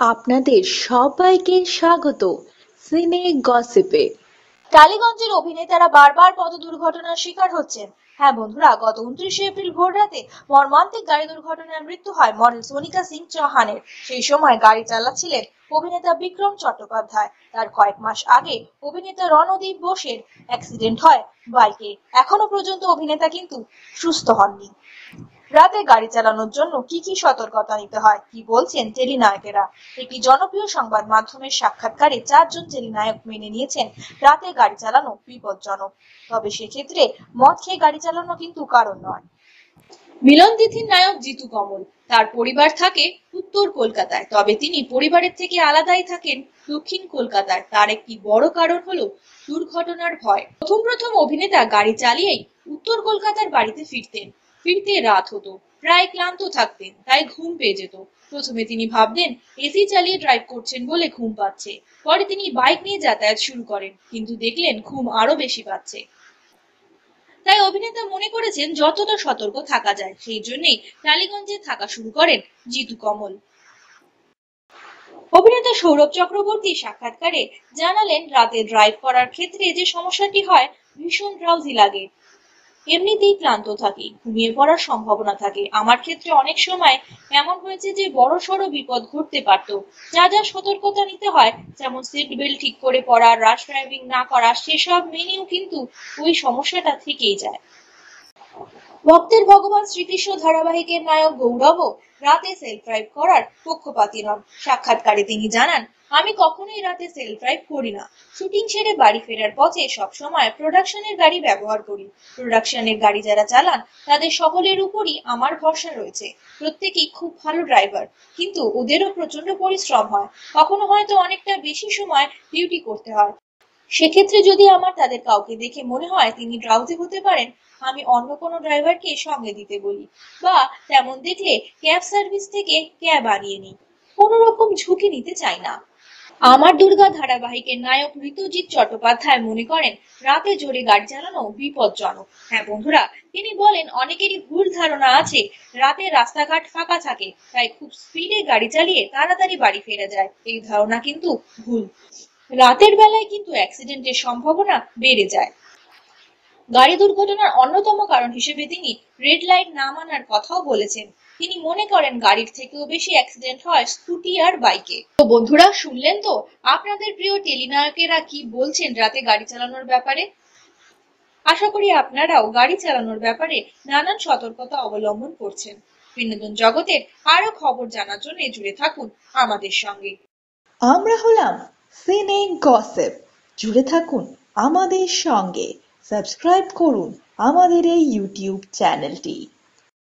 আপনাদের সবাইকে স্বাগত সিনে গসিপে। টালিগঞ্জের অভিনেতারা বারবার পথ দুর্ঘটনার শিকার হচ্ছেন। হ্যাঁ বন্ধুরা, গত 29শে এপ্রিল ভোররাতে মর্মান্তিক গাড়ি দুর্ঘটনায় মৃত্যু হয় মডেল সোনিকা সিং চৌহানের। সেই সময় গাড়ি চালাচ্ছিলেন অভিনেতা বিক্রম চট্টোপাধ্যায়। তার কয়েক মাস আগে অভিনেতা রণদীপ বোসের অ্যাক্সিডেন্ট হয় বাইকে। এখনো পর্যন্ত অভিনেতা কিন্তু সুস্থ হননি। রাতে গাড়ি চালানোর জন্য কি কি সতর্কতা নিতে হয়, কি বলছেন টেলিনায়কেরা। একটি জনপ্রিয় সংবাদ মাধ্যমের সাক্ষাৎকারে 4জন টেলিনায়ক মেনে নিয়েছেন রাতে গাড়ি চালানো বিপজ্জনক, তবে সেক্ষেত্রে মদ খেয়ে গাড়ি চালানো কিন্তু কারণ নয়। মিলন তিথির নায়ক জিতু কমল, তার পরিবার থাকে উত্তর কলকাতায়, তবে তিনি পরিবারের থেকে আলাদাই থাকেন দক্ষিণ কলকাতায়। তার একটি বড় কারণ হলো দুর্ঘটনার ভয়। প্রথম অভিনেতা গাড়ি চালিয়েই উত্তর কলকাতার বাড়িতে ফিরতে রাত হতো। প্রায় ক্লান্ত থাকতেন, তাই ঘুম পেয়ে যেত। প্রথমে তিনি ভাবতেন এসি চালিয়ে ড্রাইভ করছেন বলে ঘুম পাচ্ছে। পরে তিনি বাইক নিয়ে যাতায়াত শুরু করেন, কিন্তু দেখলেন ঘুম আরো বেশি পাচ্ছে। তাই অভিনেতা মনে করেছেন যতটা সতর্ক থাকা যায়, সেই জন্যই টালিগঞ্জে থাকা শুরু করেন জিতু কমল। অভিনেতা সৌরভ চক্রবর্তী সাক্ষাৎকারে জানালেন, রাতে ড্রাইভ করার ক্ষেত্রে যে সমস্যাটি হয়, ভীষণ ড্রাউজি লাগে, এমনিতেই ক্লান্ত থাকি, ঘুমিয়ে পড়ার সম্ভাবনা থাকে। আমার ক্ষেত্রে অনেক সময় এমন হয়েছে যে বড়সড় বিপদ ঘটতে পারত। যা যা সতর্কতা নিতে হয়, যেমন সিট বেল্ট ঠিক করে পরা, রাশ ড্রাইভিং না করা, সেসব মেনেও কিন্তু ওই সমস্যাটা থেকেই যায়। ভক্তের ভগবান শ্রীকৃষ্ণ ধারাবাহিকের নায়ক গৌরবও রাতে সেলফ ড্রাইভ করার পক্ষপাতী নন। সাক্ষাৎকারে তিনি জানান, আমি কখনোই রাতে সেলফ ড্রাইভ করি না। শুটিং ছেড়ে বাড়ি ফেরার পথে সবসময় প্রোডাকশনের গাড়ি ব্যবহার করি। প্রোডাকশনের গাড়ি যারা চালান তাদের সকলের উপরই আমার ভরসা রয়েছে। প্রত্যেকেই খুব ভালো ড্রাইভার, কিন্তু ওদেরও প্রচন্ড পরিশ্রম হয়। কখনো হয়তো অনেকটা বেশি সময় ডিউটি করতে হয়। সেক্ষেত্রে যদি আমার তাদের কাউকে দেখে মনে হয় তিনি ড্রাউজি হতে পারেন, আমি অন্য কোনো ড্রাইভারকে সঙ্গে দিতে বলি, বা তেমন দেখলে ক্যাব সার্ভিস থেকে ক্যাব আনিয়ে নিই। কোনো রকম ঝুঁকি নিতে চাই না। আমার দুর্গা ধারাবাহিকের নায়ক ঋতুজিৎ চট্টোপাধ্যায় মনে করেন রাতে জোরে গাড়ি চালানো বিপজ্জনক। হ্যাঁ বন্ধুরা, তিনি বলেন অনেকেরই ভুল ধারণা আছে রাতে রাস্তাঘাট ফাঁকা থাকে, তাই খুব স্পিডে গাড়ি চালিয়ে তাড়াতাড়ি বাড়ি ফেরা যায়। এই ধারণা কিন্তু ভুল। রাতের বেলায় কিন্তু অ্যাক্সিডেন্টের সম্ভাবনা বেড়ে যায়। গাড়ি দুর্ঘটনার অন্যতম কারণ হিসেবে তিনি রেড লাইট না মানার কথাও বলেছেন। তিনি মনে করেন গাড়ির থেকেও বেশি অ্যাক্সিডেন্ট হয় স্কুটি আর বাইকে। তো বন্ধুরা, শুনলেন তো আপনাদের প্রিয় টেলিনায়কেরা কি বলছেন রাতে গাড়ি চালানোর ব্যাপারে। আশা করি আপনারাও গাড়ি চালানোর ব্যাপারে নানান সতর্কতা অবলম্বন করছেন। বিনোদন জগতের আরো খবর জানার জন্য জুড়ে থাকুন আমাদের সঙ্গে। আমরা হলাম সিনে গসিপ। জুড়ে থাকুন আমাদের সঙ্গে, সাবস্ক্রাইব করুন আমাদের এই ইউটিউব চ্যানেলটি।